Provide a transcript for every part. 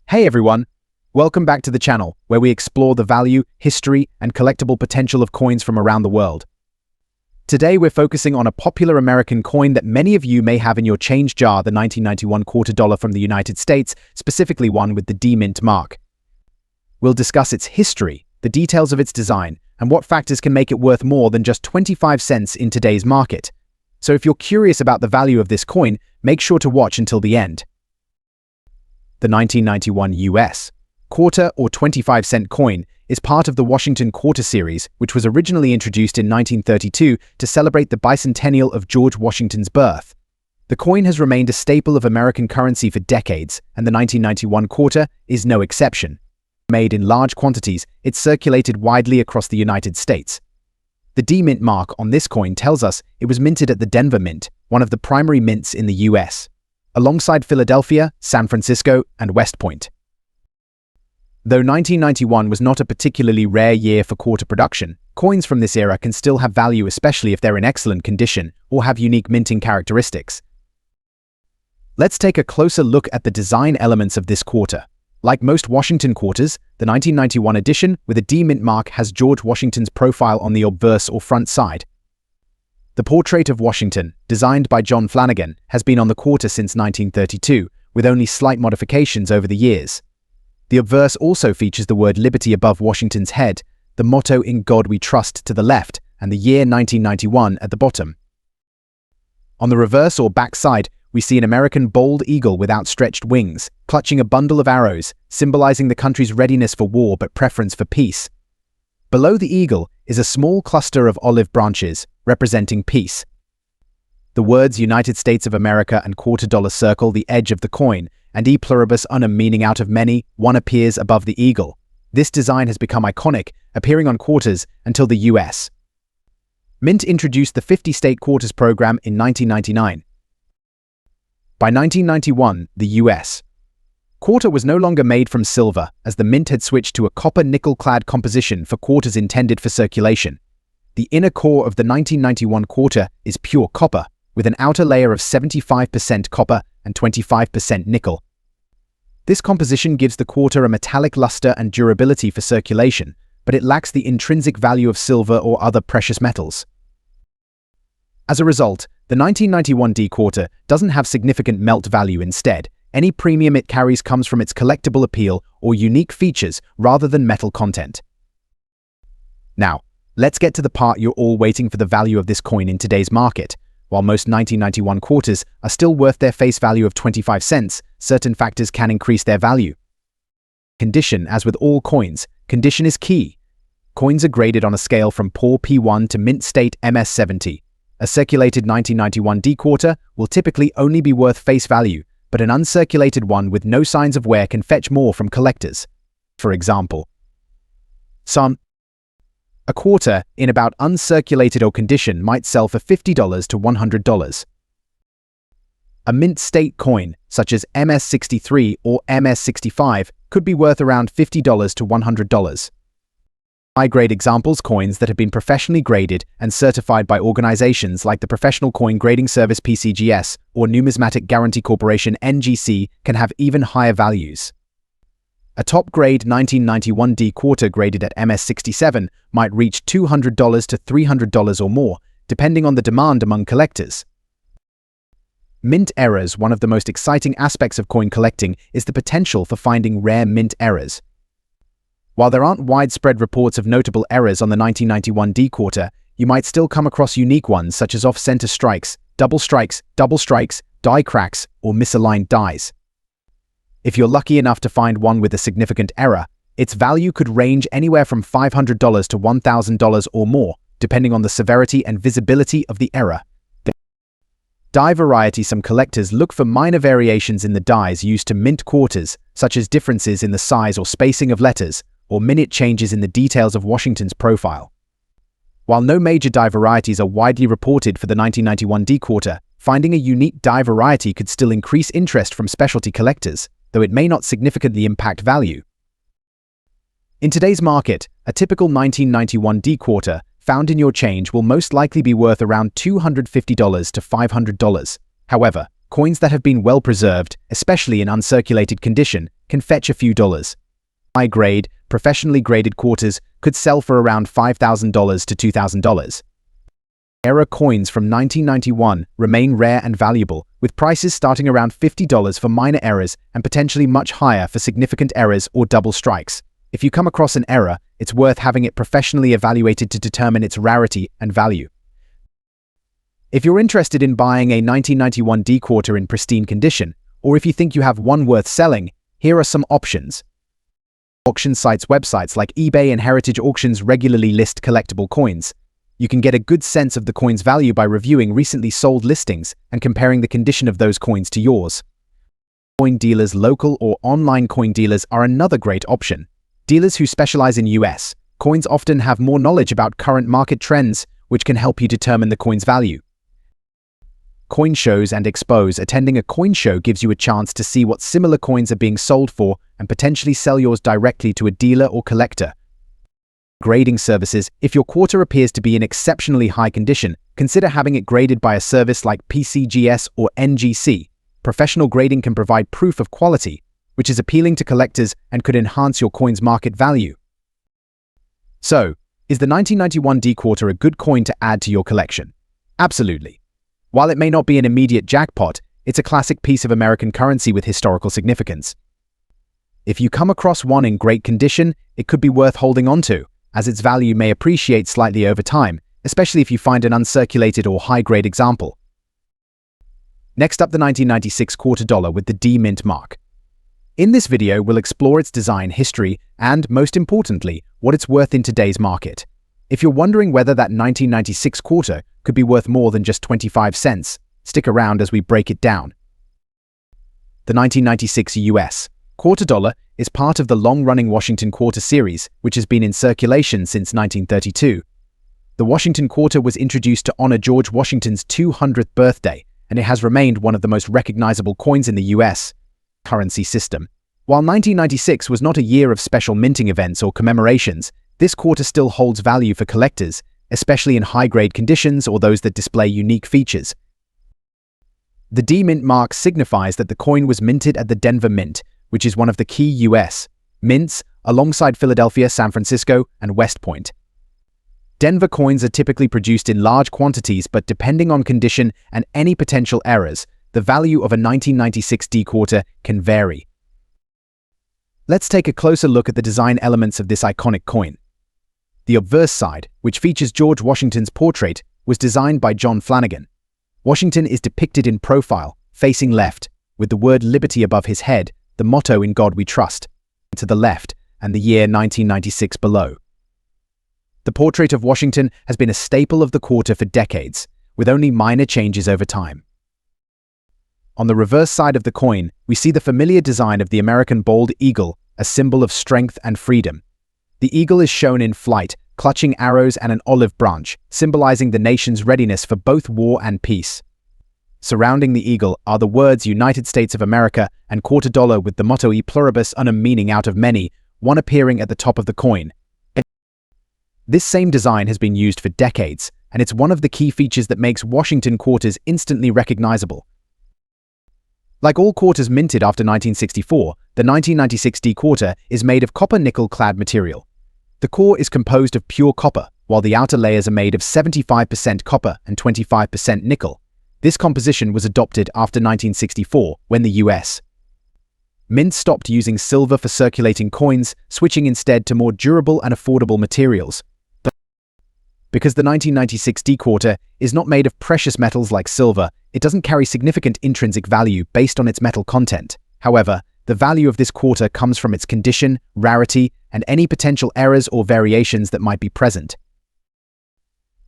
Hey everyone! Welcome back to the channel, where we explore the value, history, and collectible potential of coins from around the world. Today we're focusing on a popular American coin that many of you may have in your change jar, the 1991 quarter dollar from the United States, specifically one with the D Mint mark. We'll discuss its history, the details of its design, and what factors can make it worth more than just 25 cents in today's market. So if you're curious about the value of this coin, make sure to watch until the end. The 1991 US quarter or 25-cent coin is part of the Washington Quarter series, which was originally introduced in 1932 to celebrate the bicentennial of George Washington's birth. The coin has remained a staple of American currency for decades, and the 1991 quarter is no exception. Made in large quantities, it's circulated widely across the United States. The D Mint mark on this coin tells us it was minted at the Denver Mint, one of the primary mints in the US, alongside Philadelphia, San Francisco, and West Point. Though 1991 was not a particularly rare year for quarter production, coins from this era can still have value, especially if they're in excellent condition or have unique minting characteristics. Let's take a closer look at the design elements of this quarter. Like most Washington quarters, the 1991 edition with a D Mint mark has George Washington's profile on the obverse or front side. The portrait of Washington, designed by John Flanagan, has been on the quarter since 1932, with only slight modifications over the years. The obverse also features the word Liberty above Washington's head, the motto "In God We Trust" to the left, and the year 1991 at the bottom. On the reverse or back side, we see an American bald eagle with outstretched wings, clutching a bundle of arrows, symbolizing the country's readiness for war but preference for peace. Below the eagle is a small cluster of olive branches, representing peace. The words United States of America and quarter dollar circle the edge of the coin, and e pluribus unum, meaning out of many, one appears above the eagle. This design has become iconic, appearing on quarters until the US. Mint introduced the 50-state quarters program in 1999. By 1991, the US quarter was no longer made from silver, as the Mint had switched to a copper nickel-clad composition for quarters intended for circulation. The inner core of the 1991 quarter is pure copper, with an outer layer of 75% copper and 25% nickel. This composition gives the quarter a metallic luster and durability for circulation, but it lacks the intrinsic value of silver or other precious metals. As a result, the 1991 D quarter doesn't have significant melt value. Instead, any premium it carries comes from its collectible appeal or unique features rather than metal content. Now, let's get to the part you're all waiting for: the value of this coin in today's market. While most 1991 quarters are still worth their face value of 25 cents, certain factors can increase their value. Condition. As with all coins, condition is key. Coins are graded on a scale from poor P1 to mint state MS70. A circulated 1991 D quarter will typically only be worth face value, but an uncirculated one with no signs of wear can fetch more from collectors. For example, a quarter in about uncirculated or condition might sell for $50 to $100. A mint state coin, such as MS63 or MS65, could be worth around $50 to $100. High-grade examples: coins that have been professionally graded and certified by organizations like the Professional Coin Grading Service (PCGS) or Numismatic Guarantee Corporation (NGC), can have even higher values. A top-grade 1991 D quarter graded at MS67 might reach $200 to $300 or more, depending on the demand among collectors. Mint errors. One of the most exciting aspects of coin collecting is the potential for finding rare mint errors. While there aren't widespread reports of notable errors on the 1991 D quarter, you might still come across unique ones such as off-center strikes, double strikes, die cracks, or misaligned dies. If you're lucky enough to find one with a significant error, its value could range anywhere from $500 to $1,000 or more, depending on the severity and visibility of the error. The die variety. Some collectors look for minor variations in the dies used to mint quarters, such as differences in the size or spacing of letters, or minute changes in the details of Washington's profile. While no major die varieties are widely reported for the 1991 D quarter, finding a unique die variety could still increase interest from specialty collectors, though it may not significantly impact value. In today's market, a typical 1991 D quarter found in your change will most likely be worth around $250 to $500. However, coins that have been well preserved, especially in uncirculated condition, can fetch a few dollars. High-grade, professionally graded quarters could sell for around $5,000 to $2,000. Era coins from 1991 remain rare and valuable, with prices starting around $50 for minor errors and potentially much higher for significant errors or double strikes. If you come across an error, it's worth having it professionally evaluated to determine its rarity and value. If you're interested in buying a 1991 D quarter in pristine condition, or if you think you have one worth selling, here are some options. Auction sites websites like eBay and Heritage Auctions regularly list collectible coins. You can get a good sense of the coin's value by reviewing recently sold listings and comparing the condition of those coins to yours. Coin dealers, local or online coin dealers are another great option. Dealers who specialize in US coins often have more knowledge about current market trends, which can help you determine the coin's value. Coin shows and expos. Attending a coin show gives you a chance to see what similar coins are being sold for and potentially sell yours directly to a dealer or collector. Grading services. If your quarter appears to be in exceptionally high condition, consider having it graded by a service like PCGS or NGC. Professional grading can provide proof of quality, which is appealing to collectors and could enhance your coin's market value. So, is the 1991 D quarter a good coin to add to your collection? Absolutely. While it may not be an immediate jackpot, it's a classic piece of American currency with historical significance. If you come across one in great condition, it could be worth holding onto, as its value may appreciate slightly over time, especially if you find an uncirculated or high-grade example. Next up, the 1996 quarter dollar with the D mint mark. In this video, we'll explore its design history and, most importantly, what it's worth in today's market. If you're wondering whether that 1996 quarter could be worth more than just 25 cents, stick around as we break it down. The 1996 US quarter dollar is part of the long-running Washington quarter series, which has been in circulation since 1932. The Washington quarter was introduced to honor George Washington's 200th birthday, and it has remained one of the most recognizable coins in the US currency system. While 1996 was not a year of special minting events or commemorations, this quarter still holds value for collectors, especially in high-grade conditions or those that display unique features. The D mint mark signifies that the coin was minted at the Denver Mint, which is one of the key U.S. mints alongside Philadelphia, San Francisco, and West Point. Denver coins are typically produced in large quantities, but depending on condition and any potential errors, the value of a 1996 D quarter can vary. Let's take a closer look at the design elements of this iconic coin. The obverse side, which features George Washington's portrait, was designed by John Flanagan. Washington is depicted in profile, facing left, with the word liberty above his head, the motto "In God We Trust" to the left, and the year 1996 below. The portrait of Washington has been a staple of the quarter for decades, with only minor changes over time. On the reverse side of the coin, we see the familiar design of the American bald eagle, a symbol of strength and freedom. The eagle is shown in flight, clutching arrows and an olive branch, symbolizing the nation's readiness for both war and peace. Surrounding the eagle are the words United States of America and quarter dollar with the motto E pluribus unum, meaning out of many, one appearing at the top of the coin. This same design has been used for decades, and it's one of the key features that makes Washington quarters instantly recognizable. Like all quarters minted after 1964, the 1996 D quarter is made of copper-nickel-clad material. The core is composed of pure copper, while the outer layers are made of 75% copper and 25% nickel. This composition was adopted after 1964, when the U.S. Mint stopped using silver for circulating coins, switching instead to more durable and affordable materials. Because the 1996 D quarter is not made of precious metals like silver, it doesn't carry significant intrinsic value based on its metal content. However, the value of this quarter comes from its condition, rarity, and any potential errors or variations that might be present.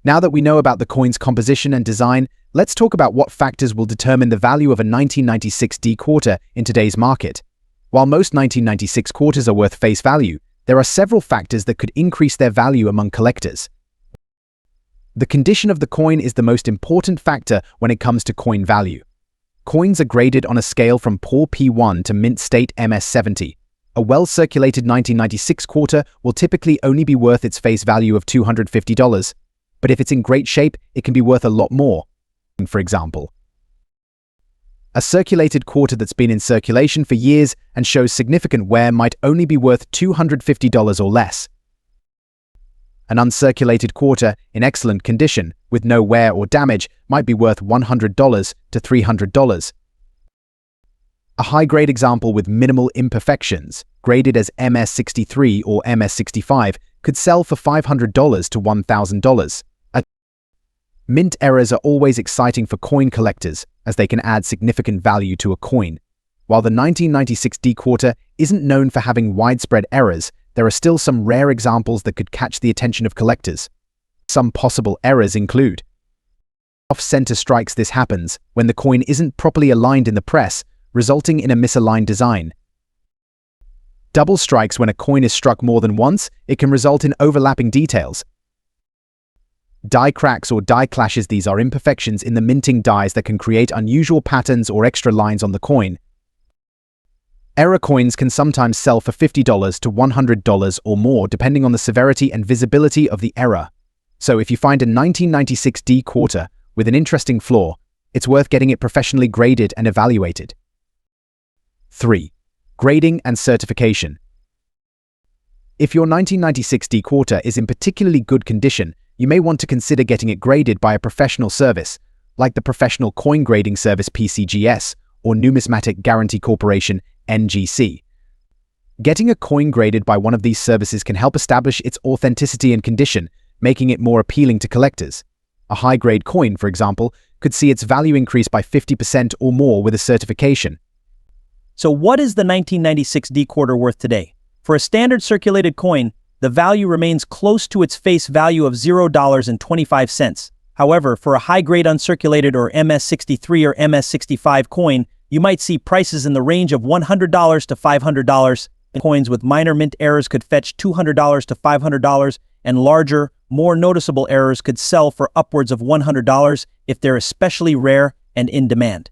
Now that we know about the coin's composition and design, let's talk about what factors will determine the value of a 1996 D quarter in today's market. While most 1996 quarters are worth face value, there are several factors that could increase their value among collectors. The condition of the coin is the most important factor when it comes to coin value. Coins are graded on a scale from poor P1 to mint state MS70. A well-circulated 1996 quarter will typically only be worth its face value of $250, but if it's in great shape, it can be worth a lot more. For example, A circulated quarter that's been in circulation for years and shows significant wear might only be worth $250 or less. An uncirculated quarter in excellent condition, with no wear or damage, might be worth $100 to $300. A high-grade example with minimal imperfections, graded as MS63 or MS65, could sell for $500 to $1,000. Mint errors are always exciting for coin collectors, as they can add significant value to a coin. While the 1996 D quarter isn't known for having widespread errors, there are still some rare examples that could catch the attention of collectors. Some possible errors include: off-center strikes. This happens when the coin isn't properly aligned in the press, resulting in a misaligned design. Double strikes. When a coin is struck more than once, it can result in overlapping details. Die cracks or die clashes. These are imperfections in the minting dies that can create unusual patterns or extra lines on the coin. Error coins can sometimes sell for $50 to $100 or more, depending on the severity and visibility of the error. So if you find a 1996 D quarter with an interesting flaw, it's worth getting it professionally graded and evaluated. 3. Grading and certification. If your 1996 D quarter is in particularly good condition, you may want to consider getting it graded by a professional service, like the Professional Coin Grading Service (PCGS) or Numismatic Guarantee Corporation (NGC). Getting a coin graded by one of these services can help establish its authenticity and condition, making it more appealing to collectors. A high-grade coin, for example, could see its value increase by 50% or more with a certification. So what is the 1996 D quarter worth today? For a standard circulated coin, the value remains close to its face value of $0.25. However, for a high-grade uncirculated or MS63 or MS65 coin, you might see prices in the range of $100 to $500. Coins with minor mint errors could fetch $200 to $500, and larger, more noticeable errors could sell for upwards of $100 if they're especially rare and in demand.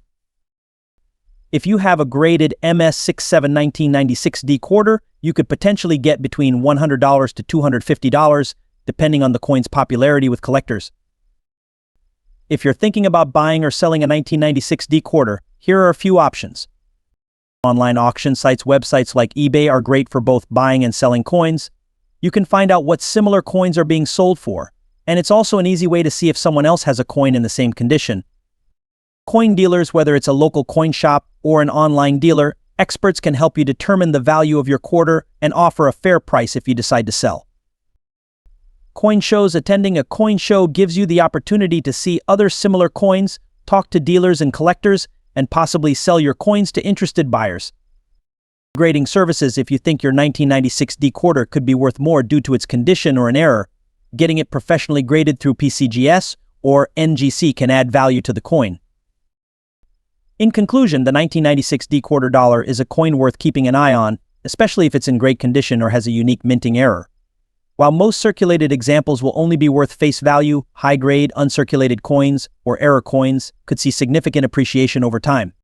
If you have a graded MS67 1996 D quarter, you could potentially get between $100 to $250, depending on the coin's popularity with collectors. If you're thinking about buying or selling a 1996 D quarter, here are a few options. Online auction sites, websites like eBay are great for both buying and selling coins. You can find out what similar coins are being sold for, and it's also an easy way to see if someone else has a coin in the same condition. Coin dealers, whether it's a local coin shop or an online dealer, experts can help you determine the value of your quarter and offer a fair price if you decide to sell. Coin shows. Attending a coin show gives you the opportunity to see other similar coins, talk to dealers and collectors, and possibly sell your coins to interested buyers. Grading services. If you think your 1996 D quarter could be worth more due to its condition or an error, getting it professionally graded through PCGS or NGC can add value to the coin. In conclusion, the 1996 D quarter dollar is a coin worth keeping an eye on, especially if it's in great condition or has a unique minting error. While most circulated examples will only be worth face value, high-grade, uncirculated coins, or error coins could see significant appreciation over time.